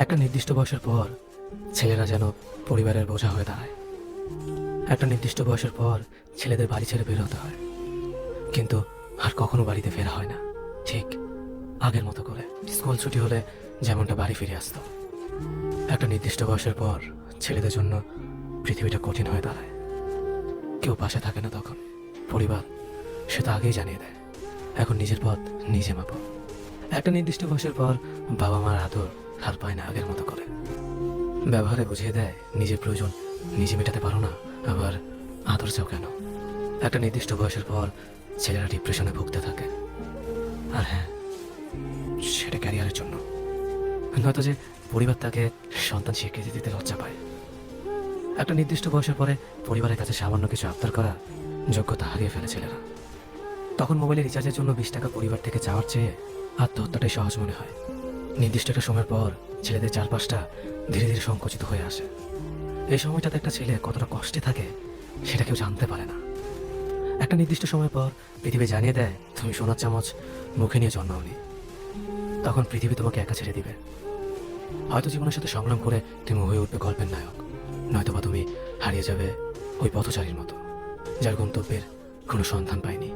একটা নির্দিষ্ট বয়সের পর ছেলেরা যেন পরিবারের বোঝা হয়ে দাঁড়ায়। একটা নির্দিষ্ট বয়সের পর ছেলেদের বাড়ি ছেড়ে বের হতে হয়, কিন্তু আর কখনো বাড়িতে ফেরা হয় না ঠিক আগের মতো করে। স্কুল ছুটি হলে যেমনটা বাড়ি ফিরে আসতো। একটা নির্দিষ্ট বয়সের পর ছেলেদের জন্য পৃথিবীটা কঠিন হয়ে দাঁড়ায়। কেউ পাশে থাকে না তখন। পরিবার সে তো আগেই জানিয়ে দেয়, এখন নিজের পথ নিজে মাপো। একটা নির্দিষ্ট বয়সের পর বাবা মার আদর আর পায় না আগের মতো করে। ব্যবহারে বুঝিয়ে দেয় নিজের প্রয়োজন নিজে মেটাতে পারো না, আবার আদর চাও কেন। একটা নির্দিষ্ট বয়সের পর ছেলেরা ডিপ্রেশনে ভুগতে থাকে। আর হ্যাঁ, সেটা ক্যারিয়ারের জন্য, নয়তো যে পরিবার তাকে সন্তান স্বীকৃতি দিতে লজ্জা পায়। একটা নির্দিষ্ট বয়সের পরে পরিবারের কাছে সামান্য কিছু আবদার করার যোগ্যতা হারিয়ে ফেলে ছেলেরা। তখন মোবাইলে রিচার্জের জন্য 20 টাকা পরিবার থেকে চাওয়ার চেয়ে আত্মহত্যাটাই সহজ মনে হয়। নির্দিষ্ট একটা সময়ের পর ছেলেদের চারপাশটা ধীরে ধীরে সংকুচিত হয়ে আসে। এই সময়টাতে একটা ছেলে কতটা কষ্টে থাকে সেটা কেউ জানতে পারে না। একটা নির্দিষ্ট সময় পর পৃথিবী জানিয়ে দেয় তুমি সোনার চামচ মুখে নিয়ে জন্মাওনি। তখন পৃথিবী তোমাকে একা ছেড়ে দিবে। হয়তো জীবনের সাথে সংগ্রাম করে তুমি হয়ে উঠবে গল্পের নায়ক, নয়তোবা তুমি হারিয়ে যাবে ওই পথচারীর মতো যার গন্তব্যের কোনো সন্ধান পায়নি।